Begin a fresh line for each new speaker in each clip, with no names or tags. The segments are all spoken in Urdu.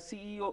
CEO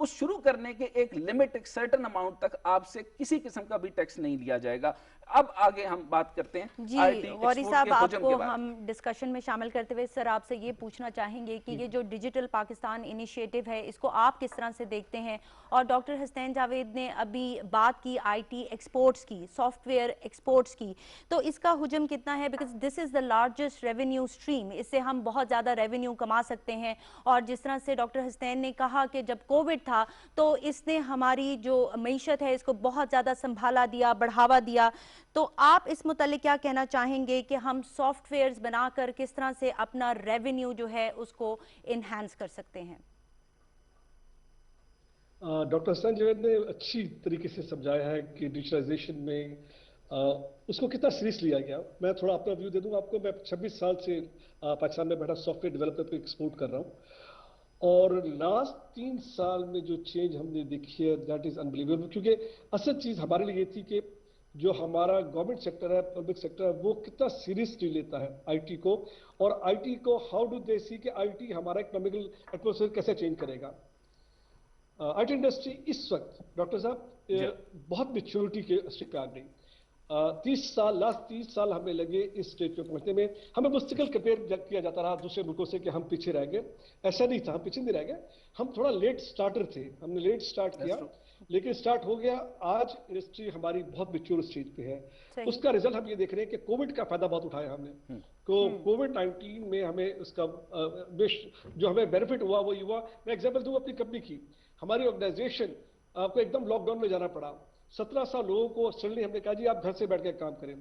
اس شروع کرنے کے ایک لمٹ، ایک سرٹن اماؤنٹ تک آپ سے کسی قسم کا بھی ٹیکس نہیں لیا جائے گا. اب آگے ہم بات کرتے ہیں
جی
آئی ٹی
غوری
ایکسپورٹ
صاحب،
کے
آپ
حجم
کو
کے بارے
ہم
میں.
ڈسکشن میں شامل کرتے ہوئے سر آپ سے یہ پوچھنا چاہیں گے کہ یہ جو ڈیجیٹل پاکستان انیشیٹو ہے اس کو آپ کس طرح سے دیکھتے ہیں؟ اور ڈاکٹر حسنین جاوید نے ابھی بات کی آئی ٹی ایکسپورٹس کی، سافٹ ویئر ایکسپورٹس کی، تو اس کا حجم کتنا ہے؟ Because this is the largest revenue stream, اس سے ہم بہت زیادہ ریونیو کما سکتے ہیں. اور جس طرح سے ڈاکٹر حسنین نے کہا کہ جب کووڈ تھا تو اس نے ہماری جو معیشت ہے اس کو بہت زیادہ سنبھالا دیا، بڑھاوا دیا. تو آپ اس متعلق کیا کہنا چاہیں گے کہ ہم سافٹ ویئرز بنا کر کس طرح سے اپنا ریونیو جو ہے اس کو انہینس کر سکتے ہیں؟
ڈاکٹر حسین جاوید نے اچھی طریقے سے سمجھایا ہے کہ ڈیجیٹائزیشن میں اس کو کتنا سیریس لیا گیا. میں تھوڑا اپنا ویو دے دوں گا آپ کو. میں 26 سال سے پاکستان میں بیٹھا سافٹ ویئر ڈیولپر پہ ایکسپورٹ کر رہا ہوں، اور لاسٹ 3 سال میں جو چینج ہم نے دیکھی ہے دیٹ از انبلیویبل. کیونکہ اصل چیز ہمارے لیے یہ تھی کہ جو ہمارا گورنمنٹ سیکٹر ہے، پبلک سیکٹر ہے، وہ کتنا سیریسلی لیتا ہے آئی ٹی کو، اور آئی ٹی کو ہاؤ ڈو دے سی کہ آئی ٹی ہمارا اکنامیکل ایٹماسفیئر کیسے چینج کرے گا. آئی ٹی انڈسٹری اس وقت ڈاکٹر صاحب بہت میچورٹی کے اسٹیج پہ آ گئی. 30 سال ہمیں لگے اس اسٹیج پہ پہنچنے میں. ہمیں مستقل کمپیئر کیا جاتا رہا دوسرے ملکوں سے کہ ہم پیچھے رہ گئے. ایسا نہیں تھا، ہم پیچھے نہیں رہ گئے، ہم تھوڑا لیٹ سٹارٹر تھے. ہم نے لیٹ سٹارٹ کیا لیکن سٹارٹ ہو گیا. آج انڈسٹری ہماری بہت میچور اسٹیج پہ ہے. اس کا رزلٹ ہم یہ دیکھ رہے ہیں کہ کووڈ کا فائدہ بہت اٹھایا ہم نے. کووڈ-19 میں ہمیں اس کا جو ہمیں بینیفٹ ہوا وہ یہ ہوا. میں ایگزامپل دوں اپنی کمپنی کی. ہماری آرگنائزیشن کو ایک دم لاک ڈاؤن میں جانا پڑا. 1700 لوگوں کو سڈنلی ہم نے کہا جی آپ گھر سے بیٹھ کے کام کریں.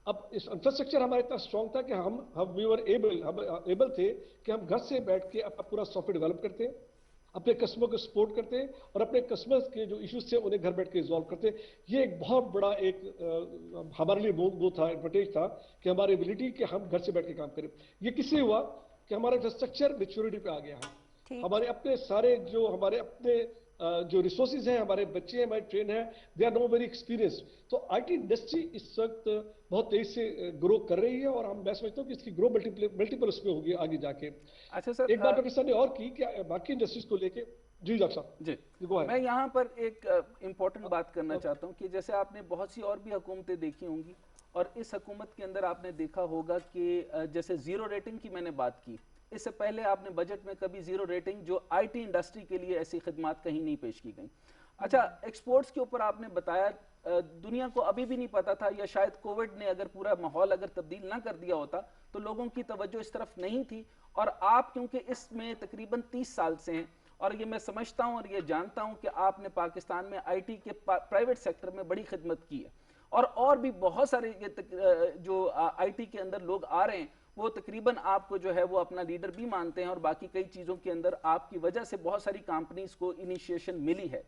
اب اس انفراسٹرکچر ہمارا اتنا اسٹرانگ تھا کہ ہم وی ور ایبل تھے کہ ہم گھر سے بیٹھ کے اپنا پورا سافٹ ویئر ڈیولپ کرتے، اپنے کسٹمر کو سپورٹ کرتے، اور اپنے کسٹمر کے جو ایشوز تھے انہیں گھر بیٹھ کے ریزالو کرتے. یہ ایک بہت بڑا ایک ہمارے لیے وہ تھا، ایڈوانٹیج تھا کہ ہماری ایبلٹی کہ ہم گھر سے بیٹھ کے کام کریں. یہ کس سے ہوا کہ ہمارا انفراسٹرکچر میچورٹی پہ آ گیا ہے. ہمارے اپنے سارے جو ہمارے اپنے جو ریسورسز ہیں، ہمارے بچے ہیں ہمارے ٹرین ہیں، they are no very experienced. تو آئی ٹی انڈسٹری اس وقت بہت تیزی سے گرو کر رہی ہے، اور میں سمجھتا ہوں کہ اس کی گرو ملٹیپل اس میں ہوگی آگے جا کے.
اچھا سر،
ایک بات ڈاکٹر صاحب نے اور کی کہ باقی انڈسٹریز کو لے کے. جی ڈاکٹر صاحب.
جی میں یہاں پر ایک امپورٹنٹ بات کرنا چاہتا ہوں کہ جیسے آپ نے بہت سی اور بھی حکومتیں دیکھی ہوں گی، اور اس حکومت کے اندر آپ نے دیکھا ہوگا کہ جیسے زیرو ریٹنگ کی میں نے بات کی، اس سے پہلے آپ نے بجٹ میں کبھی زیرو ریٹنگ جو آئی ٹی انڈسٹری کے لیے ایسی خدمات کہیں نہیں پیش کی گئیں. اچھا، ایکسپورٹس کے اوپر آپ نے بتایا دنیا کو ابھی بھی نہیں پتا تھا، یا شاید کووڈ نے اگر پورا ماحول اگر تبدیل نہ کر دیا ہوتا تو لوگوں کی توجہ اس طرف نہیں تھی. اور آپ کیونکہ اس میں تقریباً 30 سال سے ہیں، اور یہ میں سمجھتا ہوں اور یہ جانتا ہوں کہ آپ نے پاکستان میں آئی ٹی کے پرائیویٹ سیکٹر میں بڑی خدمت کی ہے، اور بھی بہت سارے جو آئی ٹی کے اندر لوگ آ رہے ہیں وہ تقریباً آپ کو جو ہے وہ اپنا لیڈر بھی مانتے ہیں، اور باقی کئی چیزوں کے اندر آپ کی وجہ سے بہت ساری کمپنیز کو انیشیشن ملی ہے.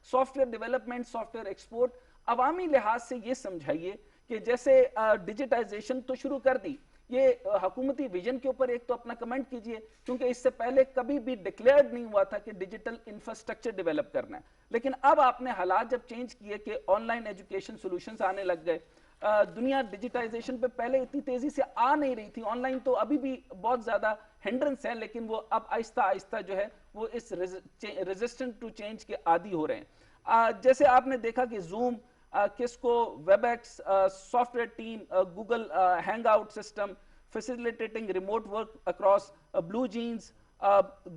Soft where development, soft where export, عوامی لحاظ سے یہ سمجھائیے کہ جیسے ڈیجیٹائزیشن تو شروع کر دی، یہ حکومتی ویژن کے اوپر ایک تو اپنا کمنٹ کیجئے، کیونکہ اس سے پہلے کبھی بھی ڈکلیئرڈ نہیں ہوا تھا کہ ڈیجیٹل انفراسٹرکچر ڈیولپ کرنا ہے. لیکن اب آپ نے حالات جب چینج کیے کہ آن لائن ایجوکیشن سولوشنز آنے لگ گئے، دنیا ڈیجیٹائزیشن پہ پہلے اتنی تیزی سے آ نہیں رہی تھی. آن لائن تو ابھی بھی بہت زیادہ ہنڈرنس ہے، لیکن وہ اب آہستہ آہستہ جو ہے وہ اس ریزسٹنٹ ٹو چینج کے عادی ہو رہے ہیں. جیسے آپ نے دیکھا کہ Zoom, Cisco, Webex, software team, Google hangout system, facilitating remote work across, BlueJeans,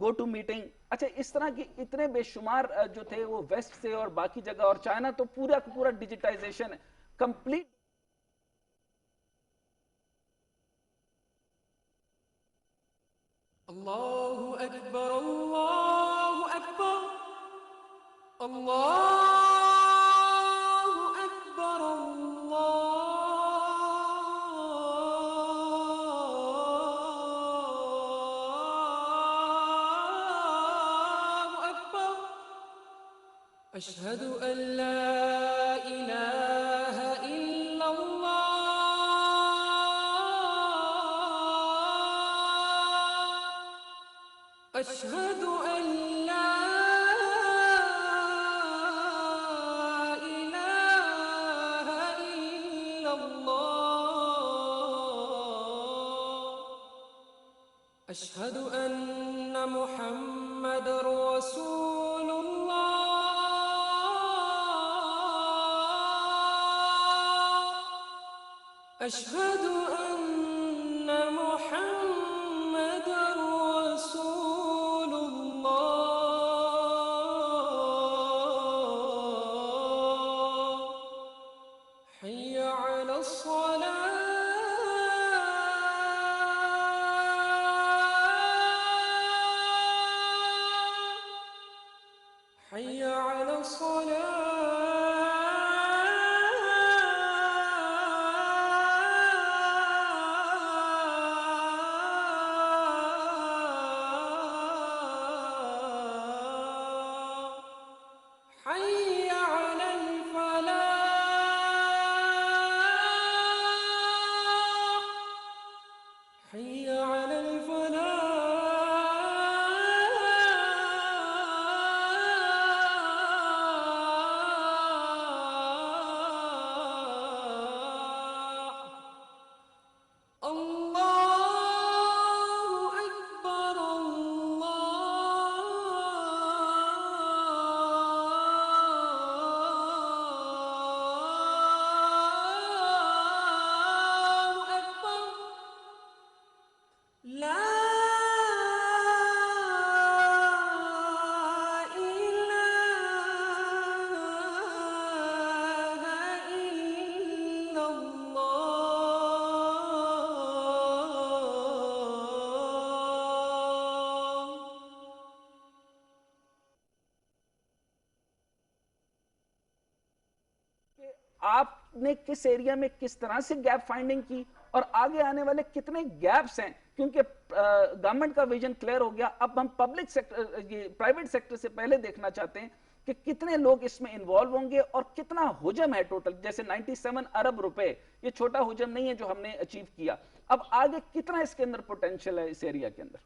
GoToMeeting. اچھا، اس طرح کی اتنے بے شمار جو تھے وہ ویسٹ سے اور باقی جگہ، اور چائنا تو پورا کا پورا ڈیجیٹائزیشن کمپلیٹ.
اللہ اکبر، اللہ اکبر، اللہ اکبر، اللہ اکبر. اشہد ان لا الہ الا اللہ، اشہد ان لا الہ الا اللہ، اشہد ان محمد رسول اللہ. أشهد أن محمدا رسول الله حي على الصلاة حي على الصلاة حي على الفلاح حي على الفلاح الله أكبر الله أكبر لا إله إلا الله
کہ آپ نے کس ایریا میں کس طرح سے گیپ فائنڈنگ کی اور آگے آنے والے کتنے گیپس ہیں، کیونکہ گورنمنٹ کا ویژن کلیئر ہو گیا. اب ہم پبلک سیکٹر یہ پرائیویٹ سیکٹر سے پہلے دیکھنا چاہتے ہیں کہ کتنے لوگ اس میں انوالو ہوں گے اور کتنا حجم ہے ٹوٹل. جیسے 97 ارب روپے یہ چھوٹا حجم نہیں ہے جو ہم نے اچیو کیا. اب آگے کتنا اس کے اندر پوٹینشیل ہے اس ایریا کے اندر؟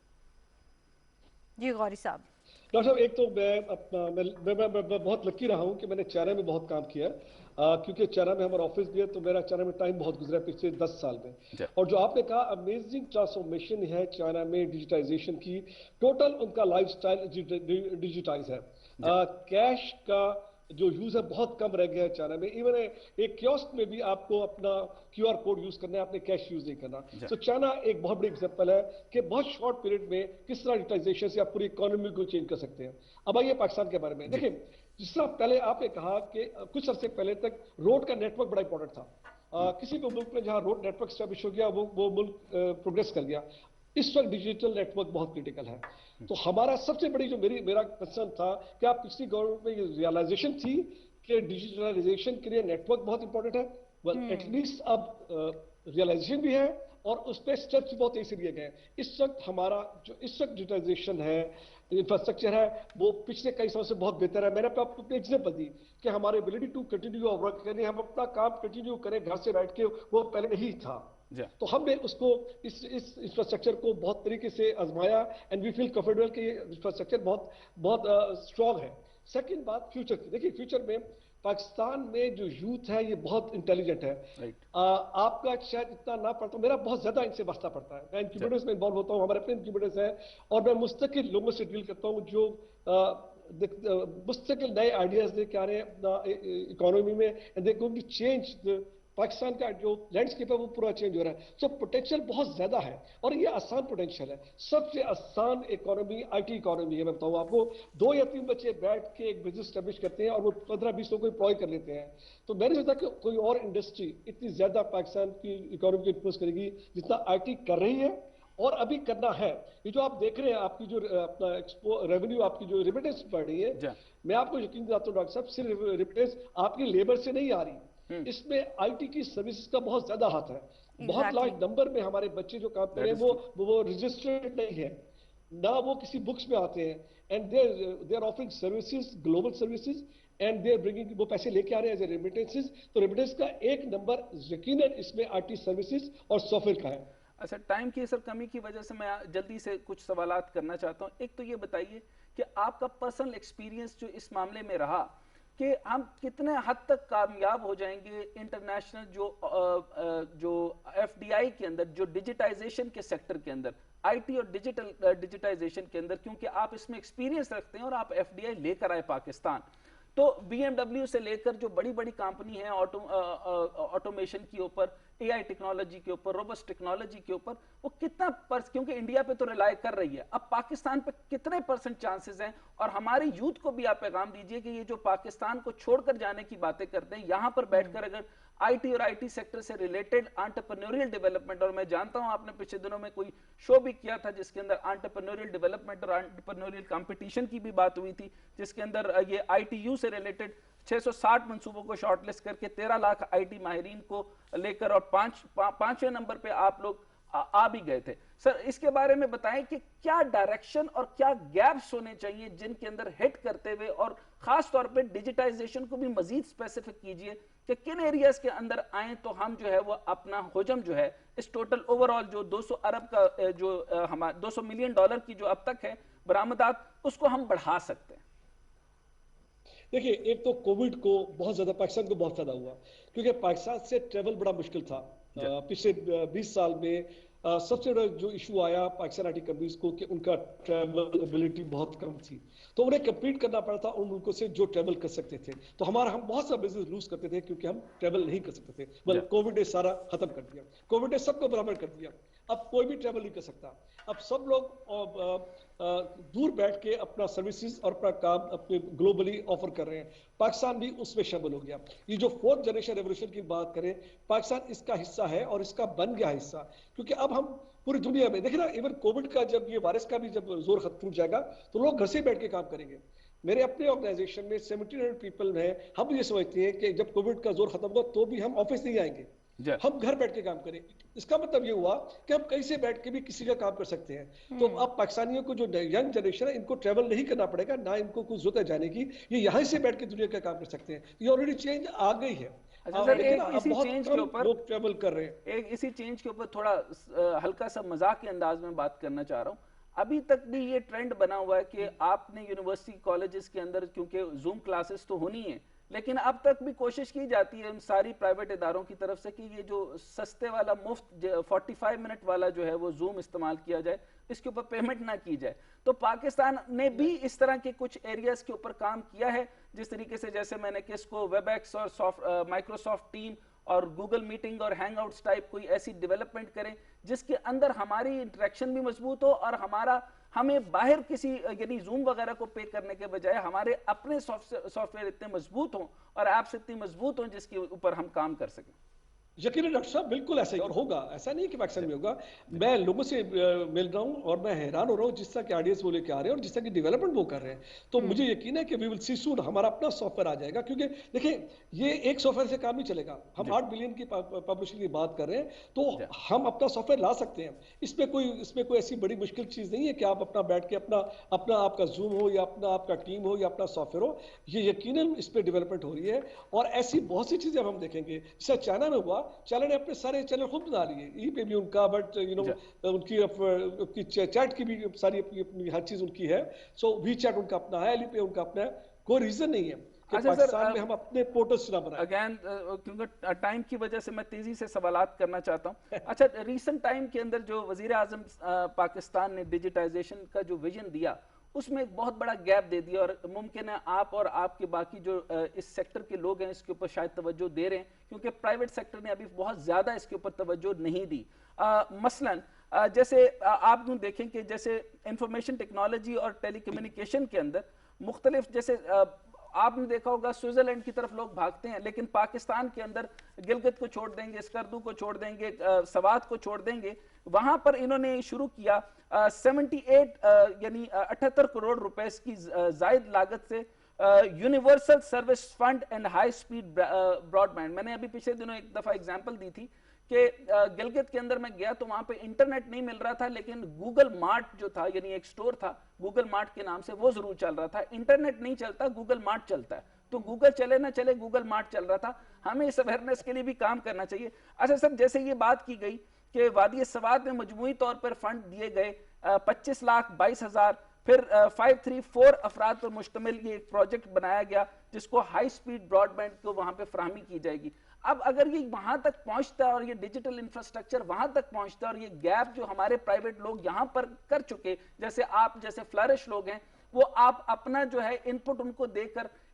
جی غوری صاحب.
ڈاکٹر صاحب ایک تو میں بہت لکی رہا ہوں کہ میں نے چائنا میں بہت کام کیا کیونکہ چائنا میں ہمارا آفس بھی ہے تو میرا چائنا میں ٹائم بہت گزرا ہے پچھلے 10 سال میں. اور جو آپ نے کہا امیزنگ ٹرانسفارمیشن ہے چائنا میں ڈیجیٹائزیشن کی. ٹوٹل ان کا لائف سٹائل ڈیجیٹائز ہے. کیش کا جو یوز ہے بہت کم رہ گیا ہے چائنا میں. ایون ایک کیوسک میں بھی آپ کو اپنا کیو آر کوڈ یوز کرنا ہے, آپ نے کیش یوز نہیں کرنا. تو چائنا ایک بہت بڑی ایگزامپل ہے کہ بہت شارٹ پیریڈ میں کس طرح ڈیجیٹائزیشن سے آپ پوری اکانومی کو چینج کر سکتے ہیں. اب آئیے پاکستان کے بارے میں دیکھیں, جس طرح پہلے آپ نے کہا کہ کچھ عرصے پہلے تک روڈ کا نیٹ ورک بڑا امپورٹنٹ تھا. کسی بھی ملک میں جہاں روڈ نیٹ ورک اسٹیبلش ہو گیا وہ ملک پروگریس کر گیا. اس وقت ڈیجیٹل نیٹ ورک بہت کریٹیکل ہے. تو ہمارا سب سے بڑی جو میرا کنسرن تھا کہ آپ پچھلی گورنمنٹ میں یہ ریئلائزیشن تھی کہ ڈیجیٹلائزیشن کے لیے نیٹ ورک بہت امپورٹنٹ ہے. ایٹ لیسٹ اب ریئلائزیشن بھی ہے اور اس پہ اسٹیپس بھی بہت ایسے لیے گئے ہیں. اس وقت ہمارا جو اس وقت ڈیجیٹائزیشن ہے, انفراسٹرکچر ہے, وہ پچھلے کئی سالوں سے بہت بہتر ہے. میں نے آپ کو ایگزامپل دی کہ ہمارے ایبلٹی ٹو کنٹینیو اور ورک کریں, ہم اپنا کام کنٹینیو کریں گھر سے بیٹھ کے, وہ پہلے نہیں تھا. تو ہم نے اس کو اس انفراسٹرکچر کو بہت طریقے سے آزمایا اینڈ وی فیل کمفرٹیبل کہ یہ انفراسٹرکچر بہت اسٹرانگ ہے. سیکنڈ بات فیوچر کی. دیکھیے فیوچر میں پاکستان میں جو یوتھ ہے یہ بہت انٹیلیجنٹ ہے. آپ کا شاید اتنا نہ پڑتا, میرا بہت زیادہ ان سے واسطہ پڑتا ہے. میں انکیوبیٹرز میں انوالو ہوتا ہوں, ہمارے اپنے انکیوبیٹرز ہیں, اور میں مستقل لوگوں سے ڈیل کرتا ہوں جو مستقل نئے آئیڈیاز لے کے آ رہے ہیں اکانومی میں, and they going to change Pakistan کا جو لینڈسکیپ ہے وہ پورا چینج ہو رہا ہے. سو پوٹینشیل بہت زیادہ ہے اور یہ آسان پوٹینشیل ہے. سب سے آسان اکانومی آئی ٹی اکانومی ہے. میں بتاؤں آپ کو, 2 یا 3 بچے بیٹھ کے ایک بزنس اسٹیبلش کرتے ہیں اور وہ 15-20 لوگوں کو امپلوائے کر لیتے ہیں. تو میں نہیں سمجھتا کہ کوئی اور انڈسٹری اتنی زیادہ پاکستان کی اکانومی کو انفلوئنس کرے گی جتنا آئی ٹی کر رہی ہے اور ابھی کرنا ہے. یہ جو آپ دیکھ رہے ہیں آپ کی جو اپنا ریونیو, آپ کی جو ریمیٹنس بڑھ رہی ہے, میں آپ کو یقین دلاتا ہوں ڈاکٹر صاحب, صرف ریمیٹنس آپ کی لیبر سے نہیں آ رہی, اس میں آئی ٹی کی سروسز کا بہت زیادہ ہاتھ ہے. بہت لارج نمبر میں ہمارے بچے جو کام کر رہے ہیں وہ رجسٹرڈ نہیں ہے, نہ وہ کسی بکس میں آتے ہیں, and they are offering services, global services, and they are bringing, وہ پیسے لے کے آ رہے ہیں ایز اے ریمیٹنسز. تو ریمیٹنس کا ایک نمبر یقیناً اس میں آئی ٹی سروسز اور سافٹ ویئر کا ہے.
اچھا, ٹائم کی سر کمی کی وجہ سے میں جلدی سے کچھ سوالات کرنا چاہتا ہوں. ایک تو یہ بتائیے کہ آپ کا پرسنل ایکسپیرینس جو اس معاملے میں رہا کہ ہم کتنے حد تک کامیاب ہو جائیں گے انٹرنیشنل جو ایف ڈی آئی کے اندر, جو ڈیجیٹائزیشن کے سیکٹر کے اندر, آئی ٹی اور ڈیجیٹائزیشن کے اندر, کیونکہ آپ اس میں ایکسپیرینس رکھتے ہیں اور آپ ایف ڈی آئی لے کر آئے پاکستان. تو بی ایم ڈبلیو سے لے کر جو بڑی بڑی کمپنی ہیں آٹومیشن کے اوپر, AI ٹیکنالوجی کے اوپر, روبسٹ ٹیکنالوجی کے اوپر, وہ کتنا کیونکہ انڈیا پہ تو ریلائی کر رہی ہے, اب پاکستان پہ کتنے % چانسز ہیں؟ اور ہماری یوتھ کو بھی آپ پیغام دیجئے کہ یہ جو پاکستان کو چھوڑ کر جانے کی باتیں کرتے ہیں, یہاں پر بیٹھ کر اگر IT اور IT سیکٹر سے ریلیٹڈ انٹرپرینوریل ڈیولپمنٹ, اور میں جانتا ہوں آپ نے پچھلے دنوں میں کوئی شو بھی کیا تھا جس کے اندر انٹرپرینوریل ڈیولپمنٹ اور انٹرپرینوریل کمپٹیشن کی بھی بات ہوئی تھی, جس کے اندر یہ ITU سے ریلیٹڈ 660 منصوبوں کو شارٹ لسٹ کر کے 13 لاکھ IT ماہرین کو لے کر, اور پانچویں نمبر پہ آپ لوگ آ بھی گئے تھے. سر اس کے بارے میں بتائیں کہ کیا ڈائریکشن اور کیا گیپس ہونے چاہیے جن کے اندر ہٹ کرتے ہوئے, اور خاص طور پہ ڈیجیٹائزیشن کو بھی مزید اسپیسیفک کیجئے کہ کن ایریاز کے اندر آئیں تو ہم جو ہے وہ اپنا حجم جو ہے اس ٹوٹل اوورآل جو 200 ارب کا جو $200 ملین کی جو اب تک ہے برآمدات, اس کو ہم بڑھا سکتے ہیں.
دیکھیے, ایک تو کووڈ کو بہت زیادہ پاکستان کو بہت فائدہ ہوا کیونکہ پاکستان سے ٹریول بڑا مشکل تھا. پچھلے 20 سال میں سب سے بڑا جو ایشو آیا پاکستان IT کمپنیز کو کہ ان کا ٹریول ابیلٹی بہت کم تھی, تو انہیں کمپیٹ کرنا پڑا تھا ان ملکوں سے جو ٹریول کر سکتے تھے. تو ہم بہت سا بزنس لوز کرتے تھے کیونکہ ہم ٹریول نہیں کر سکتے تھے. بلکہ کووڈ نے سارا ختم کر دیا, کووڈ نے سب کو برابر کر دیا. اب کوئی بھی ٹریول نہیں کر سکتا. اب سب لوگ دور بیٹھ کے اپنا سروسز اور اپنا کام اپنے گلوبلی آفر کر رہے ہیں. پاکستان بھی اس میں شامل ہو گیا. یہ جو 4th جنریشن ریولوشن کی بات کریں, پاکستان اس کا حصہ ہے اور اس کا بن گیا حصہ, کیونکہ اب ہم پوری دنیا میں دیکھیں نا, ایون کووڈ کا جب یہ وائرس کا بھی جب زور ختم ہو جائے گا تو لوگ گھر سے بیٹھ کے کام کریں گے. میرے اپنے آرگنائزیشن میں 1700 پیپل ہیں. ہم یہ سمجھتے ہیں کہ جب کووڈ کا زور ختم ہوگا تو بھی ہم آفس نہیں آئیں گے, ہم گھر بیٹھ کے کام کریں. اس کا مطلب یہ ہوا کہ ہم کہیں سے بیٹھ کے بھی کسی کا کام کر سکتے ہیں. تو اب پاکستانیوں کو جو ینگ جنریشن ہے, ان کو ٹریول نہیں کرنا پڑے گا, نہ ان کو کچھ ضرورت ہے جانے کی. یہ یہاں سے بیٹھ کے دنیا کا کام کر سکتے ہیں. یہ آلریڈی چینج آ گئی ہے.
اسی چینج کے اوپر
لوگ ٹریول کر رہے ہیں.
اسی چینج کے اوپر تھوڑا ہلکا سا مذاق کے انداز میں بات کرنا چاہ رہا ہوں. ابھی تک بھی یہ ٹرینڈ بنا ہوا ہے کہ آپ نے یونیورسٹی کالجز کے اندر, کیونکہ زوم کلاسز تو ہونی ہیں, لیکن اب تک بھی کوشش کی جاتی ہے ان ساری پرائیویٹ اداروں کی طرف سے کہ یہ جو سستے والا مفت 45 منٹ والا جو ہے وہ زوم استعمال کیا جائے, اس کے اوپر پیمنٹ نہ کی جائے. تو پاکستان نے بھی اس طرح کے کچھ ایریاز کے اوپر کام کیا ہے, جس طریقے سے جیسے میں نے کس کو ویب ایکس اور مائکروسافٹ ٹیم اور گوگل میٹنگ اور ہینگ آؤٹس ٹائپ کوئی ایسی ڈیولپمنٹ کریں جس کے اندر ہماری انٹریکشن بھی مضبوط ہو, اور ہمیں باہر کسی یعنی زوم وغیرہ کو پے کرنے کے بجائے ہمارے اپنے سافٹ ویئر اتنے مضبوط ہوں اور ایپس اتنی مضبوط ہوں جس کے اوپر ہم کام کر سکیں.
یقیناً ڈاکٹر صاحب بالکل ایسا ہی اور ہوگا. ایسا نہیں کہ پاکستان میں ہوگا. میں لوگوں سے مل رہا ہوں اور میں حیران ہو رہا ہوں جس طرح کے آئیڈیاز وہ لے کے آ رہے ہیں اور جس طرح کی ڈیولپمنٹ وہ کر رہے ہیں. تو مجھے یقین ہے کہ وی ول سی سون ہمارا اپنا سافٹ ویئر آ جائے گا, کیونکہ دیکھیں یہ ایک سافٹ ویئر سے کام نہیں چلے گا. ہم 8 بلین کی پاپولیشن کی بات کر رہے ہیں, تو ہم اپنا سافٹ ویئر لا سکتے ہیں. اس میں کوئی ایسی بڑی مشکل چیز نہیں ہے کہ آپ اپنا بیٹھ کے اپنا آپ کا زوم ہو یا اپنا آپ کا ٹیم ہو یا اپنا سافٹ ویئر ہو. یہ یقیناً اس پہ ڈیولپمنٹ ہو رہی ہے, اور ایسی بہت سی چیزیں ہم دیکھیں گے. جیسے چائنا میں ہوا, چائنا نے اپنے سارے چینل خود بنا لیے, ای پہ بھی ان کا, بٹ ان کی چیٹ کی بھی ساری اپنی ہر چیز ان کی ہے. سو وی چیٹ ان کا اپنا ہے, ایلی پہ ان کا اپنا ہے. کوئی ریزن نہیں ہے کہ پاکستان میں ہم اپنے پورٹلز نہ بنائیں.
اگین کیونکہ ٹائم کی وجہ سے میں تیزی سے سوالات کرنا چاہتا ہوں. اچھا, ریسنٹ ٹائم کے اندر جو وزیر اعظم پاکستان نے ڈیجیٹائزیشن کا جو ویژن دیا, اس میں ایک بہت بڑا گیپ دے دیا, اور ممکن ہے آپ اور آپ کے باقی جو اس سیکٹر کے لوگ ہیں اس کے اوپر شاید توجہ دے رہے ہیں, کیونکہ پرائیویٹ سیکٹر نے ابھی بہت زیادہ اس کے اوپر توجہ نہیں دی. مثلاً جیسے آپ یوں دیکھیں کہ جیسے انفارمیشن ٹیکنالوجی اور ٹیلی کمیونیکیشن کے اندر مختلف, جیسے آپ نے دیکھا ہوگا سوئٹزرلینڈ کی طرف لوگ بھاگتے ہیں, لیکن پاکستان کے اندر گلگت کو چھوڑ دیں گے, اسکردو کو چھوڑ دیں گے, سوات کو چھوڑ دیں گے, وہاں پر انہوں نے شروع کیا 78 کروڑ روپے کی زائد لاگت سے universal service fund and high speed broadband. میں نے ابھی پچھلے دنوں ایک دفعہ اگزامپل دی تھی کہ گلگت کے اندر میں گیا تو وہاں پہ انٹرنیٹ نہیں مل رہا تھا, لیکن گوگل مارٹ جو تھا, یعنی ایک سٹور تھا گوگل مارٹ کے نام سے, وہ ضرور چل رہا تھا. انٹرنیٹ نہیں چلتا, گوگل مارٹ چلتا ہے, تو گوگل چلے نہ چلے گوگل مارٹ چل رہا تھا. ہمیں اس اویئرنیس کے لیے بھی کام کرنا چاہیے. اچھا سر, جیسے یہ بات کی گئی کہ وادی سوات میں مجموعی طور پر فنڈ دیے گئے 25,22,000, پھر 534 افراد پر مشتمل یہ ایک پروجیکٹ بنایا گیا جس کو ہائی سپیڈ براڈ بینڈ کو وہاں پہ فراہمی کی جائے گی. اب اگر یہ وہاں تک پہنچتا ہے اور یہ ڈیجیٹل انفراسٹرکچر وہاں تک پہنچتا ہے, اور یہ گیپ جو ہمارے پرائیویٹ لوگ یہاں پر کر چکے, جیسے آپ جیسے فلرش لوگ ہیں, وہ آپ اپنا جو ہے ان پٹ ان کو دے کر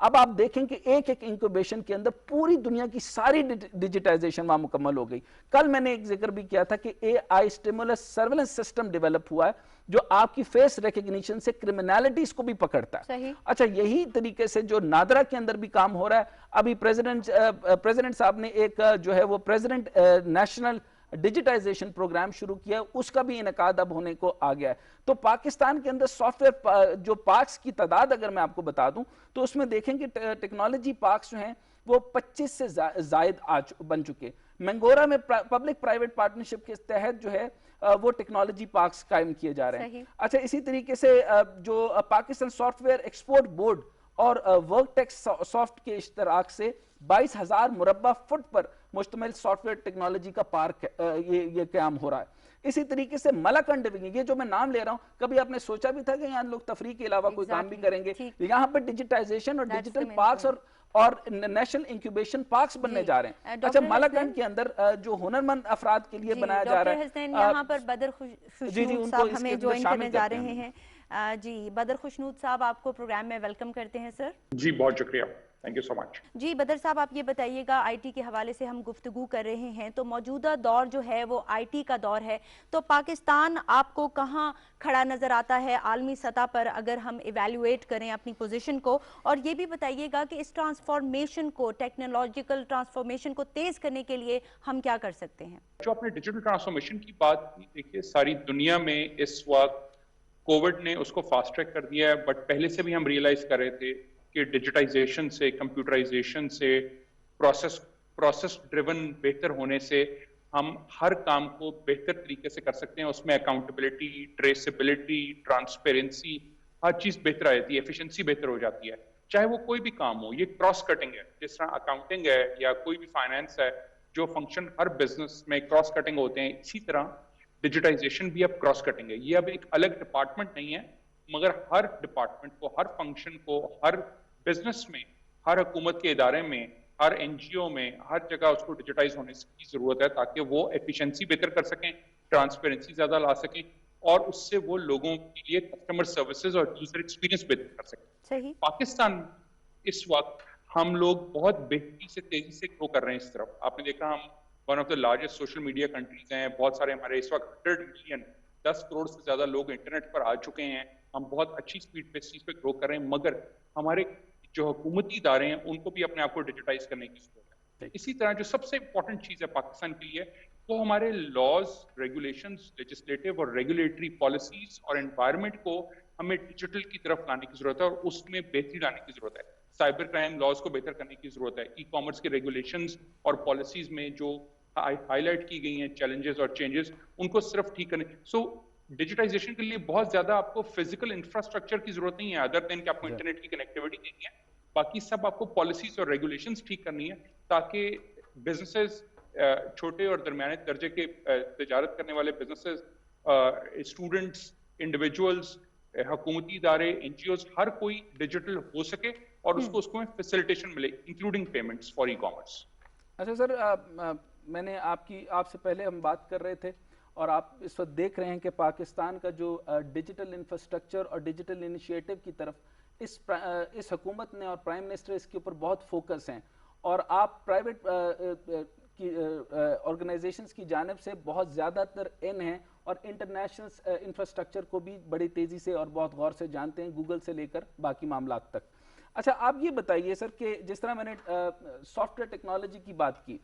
اب آپ دیکھیں کہ ایک ایک انکوبیشن کے اندر پوری دنیا کی ساری ڈیجیٹائزیشن وہاں مکمل ہو گئی. کل میں نے ایک ذکر بھی کیا تھا کہ اے آئی اسٹیمولس سرویلنس سسٹم ڈیولپ ہوا ہے جو آپ کی فیس ریکگنیشن سے کرمنالٹیز کو بھی پکڑتا ہے. اچھا یہی طریقے سے جو نادرا کے اندر بھی کام ہو رہا ہے. ابھی پریزیڈنٹ صاحب نے ایک جو ہے وہ پریزیڈنٹ نیشنل ڈیجیٹائزیشن پروگرام شروع کیا ہے, اس کا بھی انعقاد اب ہونے کو آ گیا ہے. تو پاکستان کے اندر سافٹ ویئر جو پارکس کی تعداد اگر میں آپ کو بتا دوں تو اس میں دیکھیں کہ ٹیکنالوجی پارکس جو ہیں وہ 25 سے زائد بن چکے. منگورا میں پبلک پرائیویٹ پارٹنرشپ کے تحت جو ہے وہ ٹیکنالوجی پارکس قائم کیے جا رہے ہیں. اچھا اسی طریقے سے جو Pakistan soft where export board اور ورک ٹیکس سافٹ کے اشتراک سے 22,000 مربع فٹ پر مشتمل سافٹ ویئر ٹیکنالوجی کا پارک یہ قیام ہو رہا ہے. اسی طریقے سے ملاکنڈ ڈویژن, یہ جو میں نام لے رہا ہوں, کبھی آپ نے سوچا بھی تھا کہ یہاں لوگ تفریح کے علاوہ کوئی کام بھی کریں گے؟ یہاں پر ڈیجیٹائزیشن اور ڈیجیٹل پارکس اور نیشنل انکیوبیشن پارکس بننے جا رہے ہیں. اچھا ملاکنڈ کے اندر جو ہنرمند افراد کے لیے بنایا جا رہا ہے,
ڈاکٹر حسنین یہاں پر بدر خوشنود صاحب ہمیں جوائن کرنے جا رہے ہیں. جی بدر خوشنود صاحب آپ کو پروگرام میں ویلکم کرتے ہیں سر.
جی بہت شکریہ, تھینک یو سو مچ.
جی بدر صاحب آپ یہ بتائیے گا, آئی ٹی کے حوالے سے ہم گفتگو کر رہے ہیں تو موجودہ دور جو ہے وہ آئی ٹی کا دور ہے, تو پاکستان آپ کو کہاں کھڑا نظر آتا ہے عالمی سطح پر اگر ہم ایویلویٹ کریں اپنی پوزیشن کو؟ اور یہ بھی بتائیے گا کہ اس ٹرانسفارمیشن کو, ٹیکنالوجیکل ٹرانسفارمیشن کو تیز کرنے کے لیے ہم کیا کر سکتے ہیں؟
جو آپ نے ڈیجیٹل ٹرانسفارمیشن کی بات کی, دیکھیے ساری دنیا میں اس وقت کووڈ نے اس کو فاسٹ ٹریک کر دیا ہے, بٹ پہلے سے بھی ہم ریئلائز کر رہے تھے کہ ڈیجیٹائزیشن سے, کمپیوٹرائزیشن سے, پروسیس ڈریون بہتر ہونے سے ہم ہر کام کو بہتر طریقے سے کر سکتے ہیں. اس میں اکاؤنٹیبلٹی, ٹریسیبلٹی, ٹرانسپیرنسی, ہر چیز بہتر آ جاتی ہے, ایفیشنسی بہتر ہو جاتی ہے, چاہے وہ کوئی بھی کام ہو. یہ کراس کٹنگ ہے, جس طرح اکاؤنٹنگ ہے یا کوئی بھی فائنانس ہے, جو فنکشن ہر بزنس میں کراس کٹنگ ہوتے ہیں, اسی طرح ڈیجیٹائزیشن بھی اب کراس کٹنگ ہے. یہ اب ایک الگ ڈپارٹمنٹ نہیں ہے, مگر ہر ڈپارٹمنٹ کو, ہر فنکشن کو, ہر بزنس میں, ہر حکومت کے ادارے میں, ہر این جی او میں, ہر جگہ اس کو ڈیجیٹائز ہونے کی ضرورت ہے تاکہ وہ ایفیشنسی بہتر کر سکیں, ٹرانسپیرنسی زیادہ لا سکیں, اور اس سے وہ لوگوں کے لیے کسٹمر سروسز اور یوزر ایکسپیرینس بہتر کر سکیں. پاکستان اس وقت ہم لوگ بہت بہتری سے, تیزی سے گرو کر رہے ہیں اس طرف. آپ نے دیکھا ہم one of the largest social media countries ہیں, بہت سارے ہمارے اس وقت 100 ملین 10 کروڑ سے زیادہ لوگ انٹرنیٹ پر آ چکے ہیں. ہم بہت اچھی سپیڈ پہ اس چیز پہ گرو کر رہے ہیں, مگر ہمارے جو حکومتی ادارے ہیں ان کو بھی اپنے آپ کو ڈیجیٹائز کرنے کی ضرورت ہے. اسی طرح جو سب سے امپورٹنٹ چیز ہے پاکستان کے لیے, وہ ہمارے لاز, ریگولیشنز, لیجسلیٹو اور ریگولیٹری پالیسیز اور انوائرمنٹ کو ہمیں ڈیجیٹل کی طرف لانے کی ضرورت ہے, اور اس میں بہتری لانے کی ضرورت ہے. سائبر کرائم لاز کو بہتر کرنے کی ضرورت ہے. ای کامرس کے ریگولیشنز اور پالیسیز میں جو ہائی لائٹ کی گئی ہیں چیلنجز اور چینجز, ان کو صرف ٹھیک کرنے. ڈیجیٹائزیشن کے لیے بہت زیادہ آپ کو فزیکل انفراسٹرکچر کی ضرورت نہیں ہے, ادر دین کہ آپ کو انٹرنیٹ کی کنیکٹیوٹی دینی ہے. باقی سب آپ کو پالیسیز اور ریگولیشنز ٹھیک کرنی ہے تاکہ بزنسز, چھوٹے اور درمیانے درجے کے تجارت کرنے والے بزنسز, اسٹوڈنٹس, انڈیویجولز, حکومتی ادارے, این جی اوز, ہر کوئی ڈیجیٹل ہو سکے اور اس کو میں فیسیلیٹیشن ملے, including payments for e commerce.
اچھا سر, میں نے آپ سے پہلے ہم بات کر رہے تھے اور آپ اس وقت دیکھ رہے ہیں کہ پاکستان کا جو ڈیجیٹل انفراسٹرکچر اور ڈیجیٹل انیشیٹو کی طرف اس حکومت نے اور پرائم منسٹر اس کے اوپر بہت فوکس ہیں, اور آپ پرائیویٹ کی آرگنائزیشنز کی جانب سے بہت زیادہ تر ان ہیں اور انٹرنیشنل انفراسٹرکچر کو بھی بڑی تیزی سے اور بہت غور سے جانتے ہیں, گوگل سے لے کر باقی معاملات تک. اچھا آپ یہ بتائیے سر کہ جس طرح میں نے سافٹ ویئر ٹیکنالوجی کی بات کی,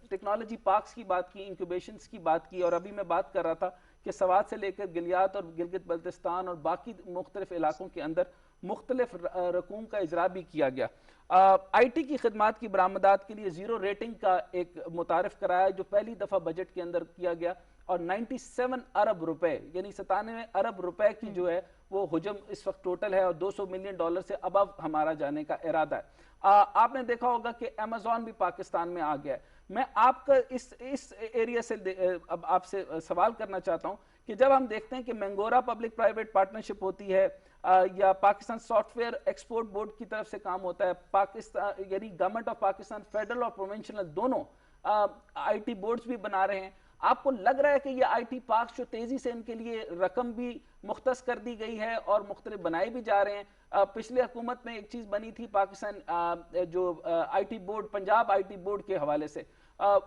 ٹیکنالوجی پارکس کی بات کی, انکیوبیشنز کی بات کی, اور ابھی میں بات کر رہا تھا کہ سوات سے لے کر گلیات اور گلگت بلتستان اور باقی مختلف علاقوں کے اندر مختلف رقوم کا اجرا بھی کیا گیا. آئی ٹی کی خدمات کی برآمدات کے لیے زیرو ریٹنگ کا ایک متعارف کرایا جو پہلی دفعہ بجٹ کے اندر کیا گیا, اور 97 ارب روپے یعنی 97 ارب روپے کی جو ہے وہ حجم اس وقت ٹوٹل ہے, اور $200 ملین سے ابو ہمارا جانے کا ارادہ ہے. آپ نے دیکھا ہوگا کہ ایمیزون بھی پاکستان میں آ گیا ہے. میں آپ کا اس ایریا سے اب آپ سے سوال کرنا چاہتا ہوں کہ جب ہم دیکھتے ہیں کہ منگورا پبلک پرائیویٹ پارٹنرشپ ہوتی ہے یا Pakistan soft where export board کی طرف سے کام ہوتا ہے, پاکستان یعنی گورنمنٹ آف پاکستان فیڈرل اور پروونشنل دونوں آئی ٹی بورڈز بھی بنا رہے ہیں, آپ کو لگ رہا ہے کہ یہ آئی ٹی پارکس جو تیزی سے ان کے لیے رقم بھی مختص کر دی گئی ہے اور مختلف بنائے بھی جا رہے ہیں, پچھلی حکومت میں ایک چیز بنی تھی پاکستان جو I T board, Punjab I T board کے حوالے سے،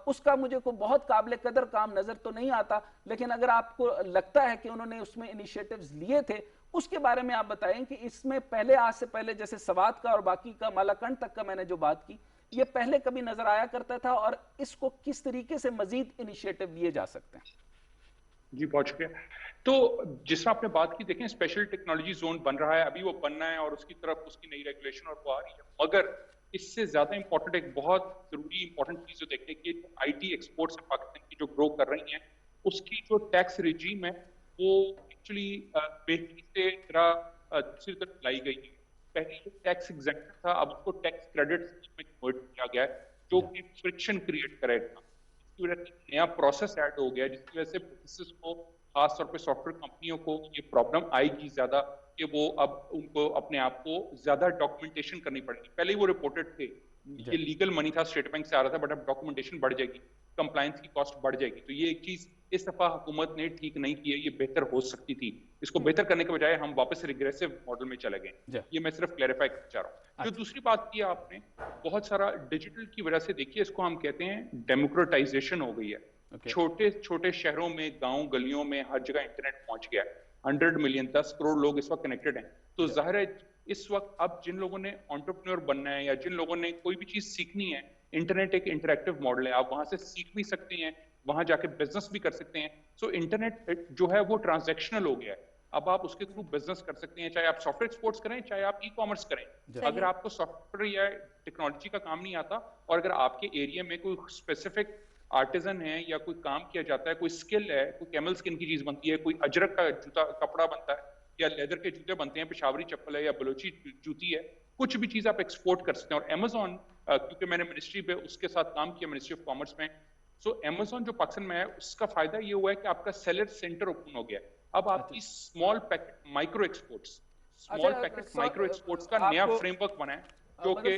اس کا مجھے کو بہت قابل قدر کام نظر تو نہیں آتا، لیکن اگر آپ کو لگتا ہے کہ انہوں نے اس میں انیشیٹوز لیے تھے، اس کے بارے میں آپ بتائیں کہ اس میں پہلے آج سے پہلے جیسے سوات کا اور باقی کا مالاکنڈ تک کا میں نے جو بات کی، یہ پہلے کبھی نظر آیا کرتا تھا، اور اس کو کس طریقے سے مزید انیشیٹو لیے جا سکتے ہیں؟
جی بہت شکریہ. تو جس طرح آپ نے بات کی، دیکھیں اسپیشل ٹیکنالوجی زون بن رہا ہے، ابھی وہ بننا ہے اور اس کی طرف اس کی نئی ریگولیشن اور وہ آ رہی ہے، مگر اس سے زیادہ امپورٹنٹ ایک بہت ضروری امپورٹنٹ چیز جو دیکھنے کی آئی ٹی ایکسپورٹس پاکستان کی جو گرو کر رہی ہیں، اس کی جو ٹیکس ریجیم ہے وہ ایکچولی بہتری سے دوسری طرف لائی گئی ہے. پہلے جو ٹیکس ایگزیمپشن تھا، اب اس کو ٹیکس کریڈٹ میں کنورٹ کیا گیا ہے، جو کہ فرکشن کریٹ کرے گا. اس کی وجہ سے نیا پروسیس ایڈ ہو گیا، جس کی وجہ سے بزنسز کو، خاص طور پہ سافٹ ویئر کمپنیوں کو یہ پرابلم آئے گی زیادہ کہ وہ اب ان کو اپنے آپ کو زیادہ ڈاکومنٹیشن کرنی پڑے گی. پہلے وہ رپورٹڈ تھے، یہ لیگل منی تھا، اسٹیٹ بینک سے آ رہا تھا، بٹ اب ڈاکومنٹیشن بڑھ جائے گی، کمپلائنس کی کاسٹ بڑھ جائے گی. تو یہ ایک چیز اس دفعہ حکومت نے ٹھیک نہیں کی ہے، یہ بہتر ہو سکتی تھی. اس کو بہتر کرنے کے بجائے ہم واپس ریگریسو ماڈل میں چلے گئے. یہ میں صرف کلیریفائی کرنا چاہ رہا ہوں. جو دوسری بات کی آپ نے، بہت سارا ڈیجیٹل کی وجہ سے، دیکھیے اس کو ہم کہتے ہیں ڈیموکریٹائزیشن ہو گئی ہے. چھوٹے چھوٹے شہروں میں، گاؤں گلیوں میں ہر جگہ انٹرنیٹ پہنچ گیا ہے. 100 ملین 10 کروڑ لوگ اس وقت کنیکٹڈ ہیں. تو ظاہر ہے اس وقت اب جن لوگوں نے انٹرپرینور بننا ہے یا جن لوگوں نے کوئی بھی چیز سیکھنی ہے، انٹرنیٹ ایک انٹریکٹیو ماڈل ہے، آپ وہاں سے سیکھ بھی سکتے ہیں، وہاں جا کے بزنس بھی کر سکتے ہیں. سو انٹرنیٹ جو ہے وہ ٹرانزیکشنل ہو گیا ہے. اب آپ اس کے تھرو بزنس کر سکتے ہیں، چاہے آپ سافٹ ویئر ایکسپورٹس کریں، چاہے آپ ای کامرس کریں. اگر آپ کو سافٹ ویئر یا ٹیکنالوجی کا کام نہیں آتا، اور اگر آپ کے ایریا میں کوئی اسپیسیفک آرٹیزن ہے یا کوئی کام کیا جاتا ہے، کوئی اسکل ہے، کوئی کیمل اسکن کی چیز بنتی ہے، کوئی اجرک کا جوتا کپڑا بنتا ہے، یا لیدر کے جوتے بنتے ہیں، پشاوری چپل ہے یا بلوچی جوتی ہے، کچھ بھی چیز آپ ایکسپورٹ کر سکتے ہیں. اور امیزون، کیونکہ میں نے منسٹری پہ اس کے ساتھ کام کیا، منسٹری آف کامرس میں، سو امیزون جو پاکستان میں ہے، اس کا فائدہ یہ ہوا ہے کہ آپ کا سیلر سینٹر اوپن ہو گیا. اب آپ کی اسمال پیکٹ مائکرو ایکسپورٹس کا نیا فریم ورک بنا ہے، جو کہ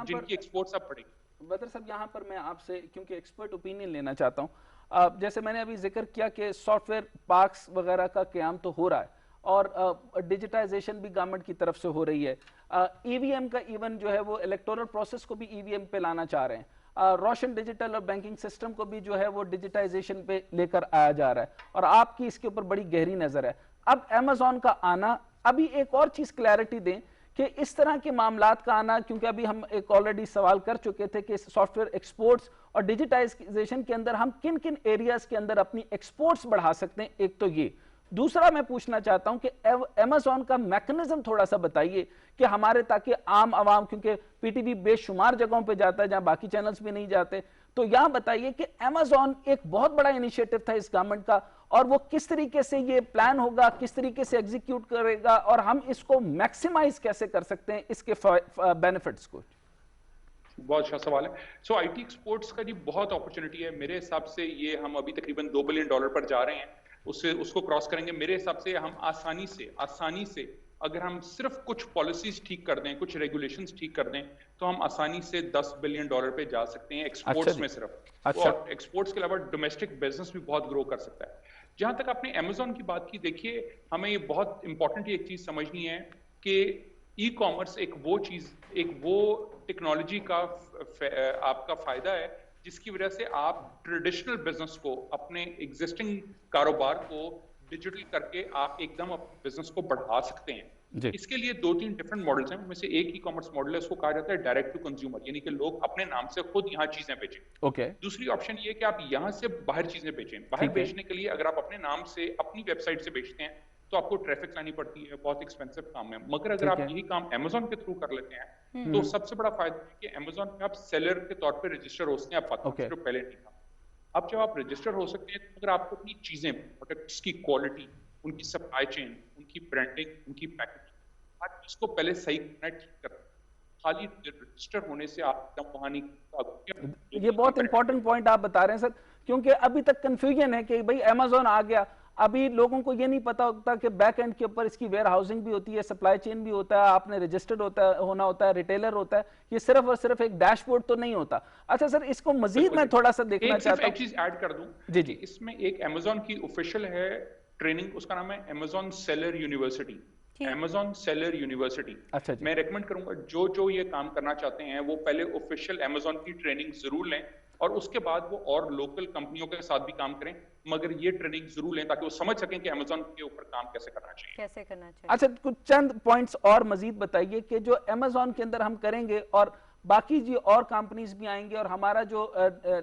جن کی ایکسپورٹس اب بڑھیں گی.
بدر صاحب یہاں پر میں آپ سے کیونکہ ایکسپرٹ اوپینین لینا چاہتا ہوں. جیسے میں نے ابھی ذکر کیا کہ سافٹ ویئر پارکس وغیرہ کا قیام تو ہو رہا ہے، اور ڈیجیٹائزیشن بھی گورنمنٹ کی طرف سے ہو رہی ہے. ای وی ایم کا ایون جو ہے وہ الیکٹورل پروسیس کو بھی ای وی ایم پہ لانا چاہ رہے ہیں. روشن ڈیجیٹل اور بینکنگ سسٹم کو بھی جو ہے وہ ڈیجیٹائزیشن پہ لے کر آیا جا رہا ہے، اور آپ کی اس کے اوپر بڑی گہری نظر ہے. اب امیزون کا آنا، ابھی ایک اور چیز کلیئرٹی دیں کہ اس طرح کے معاملات کا آنا، کیونکہ ابھی ہم ایک آلریڈی سوال کر چکے تھے کہ سافٹ ویئر ایکسپورٹس اور ڈیجیٹائزیشن کے اندر ہم کن کن ایریاز کے اندر اپنی ایکسپورٹس بڑھا سکتے ہیں. ایک تو یہ. دوسرا میں پوچھنا چاہتا ہوں کہ امیزون کا میکنزم تھوڑا سا بتائیے کہ ہمارے، تاکہ عام عوام، کیونکہ پی ٹی وی بے شمار جگہوں پہ جاتا ہے جہاں باقی چینلز بھی نہیں جاتے، تو یہاں بتائیے کہ امیزون ایک بہت بڑا انیشیٹو تھا اس گورنمنٹ کا، اور وہ کس طریقے سے یہ پلان ہوگا، کس طریقے سے ایگزیکیوٹ کرے گا، اور ہم اس کو میکسیمائز کیسے کر سکتے ہیں اس کے بینیفٹس کو.
بہت اچھا سوال ہے. سو آئی ٹی ایکسپورٹس کا جی بہت اپرچونٹی ہے. میرے حساب سے یہ ہم ابھی تقریباً $2 بلین پر جا رہے ہیں، اس کو کراس کریں گے. میرے حساب سے ہم آسانی سے اگر ہم صرف کچھ پالیسیز ٹھیک کر دیں، کچھ ریگولیشنز ٹھیک کر دیں، تو ہم آسانی سے $10 بلین پہ جا سکتے ہیں ایکسپورٹس میں صرف. اور ایکسپورٹس کے علاوہ ڈومیسٹک بزنس بھی بہت گرو کر سکتا ہے. جہاں تک آپ نے امیزون کی بات کی، دیکھیے ہمیں یہ بہت امپورٹنٹ ایک چیز سمجھنی ہے کہ ای کامرس ایک وہ ٹیکنالوجی کا آپ کا فائدہ ہے جس کی وجہ سے آپ ٹریڈیشنل بزنس کو، اپنے ایگزسٹنگ کاروبار کو ڈیجیٹل کر کے آپ ایک دم اپنے بزنس کو بڑھا سکتے ہیں. اس کے لیے 2-3 ڈفرنٹ ماڈلز ہیں. ان میں سے ایک ای کامرس ماڈل ہے، اس کو کہا جاتا ہے ڈائریکٹ ٹو کنزیومر، یعنی کہ لوگ اپنے نام سے خود یہاں چیزیں بیچیں. دوسری آپشن یہ کہ آپ یہاں سے باہر چیزیں بیچیں. باہر بیچنے کے لیے اگر آپ اپنے نام سے اپنی ویب سائٹ سے بیچتے ہیں تو آپ کو ٹریفک لانی پڑتی ہے، بہت ایکسپینسو کام ہے. مگر اگر آپ یہی کام امیزون کے تھرو کر لیتے ہیں تو سب سے بڑا فائدہ ہے کہ امیزون میں آپ سیلر کے طور پہ رجسٹر ہو سکتے ہیں. آپ پاکستان جو پہلے نہیں تھا. اب جب آپ رجسٹر ہو سکتے ہیں تو اگر آپ کو اپنی چیزیں، پروڈکٹس کی کوالٹی، ان کی سپلائی چین، ان کی برانڈنگ، ان کی پیکیجنگ، ہر چیز کو پہلے صحیح کرنا، ٹھیک کرنا. خالی رجسٹر ہونے سے آپ دم وہاں نہیں.
یہ بہت امپورٹنٹ پوائنٹ آپ بتا رہے ہیں سر، کیونکہ ابھی تک کنفیوژن ہے کہ بھئی امیزون آ گیا، ابھی لوگوں کو یہ نہیں پتا ہوتا کہ بیک اینڈ کے اوپر اس کی ویئر ہاؤسنگ بھی ہوتی ہے، سپلائی چین بھی ہوتا ہے، آپ نے رجسٹرڈ ہونا ہوتا ہے، ریٹیلر ہوتا ہے. یہ صرف اور صرف ایک ڈیش بورڈ تو نہیں ہوتا. اچھا سر، اس کو مزید میں تھوڑا سا دیکھنا چاہتا ہوں.
ایک چیز ایڈ کر دوں.
جی.
اس میں ایک امیزون کی آفیشیل ہے ٹریننگ، اس کا نام ہے Amazon seller university. Amazon Seller University.
اچھا جی
میں ریکمینڈ کروں گا جو یہ کام کرنا چاہتے ہیں وہ پہلے آفیشیل Amazon کی ٹریننگ ضرور لیں اور اس کے بعد وہ اور لوکل کمپنیوں کے ساتھ بھی کام کریں, مگر یہ ٹریننگ ضرور لیں تاکہ وہ سمجھ سکیں کہ Amazon کے اوپر کام کیسے کرنا چاہیے.
کیسے کرنا چاہیے.
اچھا کچھ چند پوائنٹس اور مزید بتائیے کہ جو Amazon کے اندر ہم کریں گے اور باقی جی اور کمپنیز بھی آئیں گے, اور ہمارا جو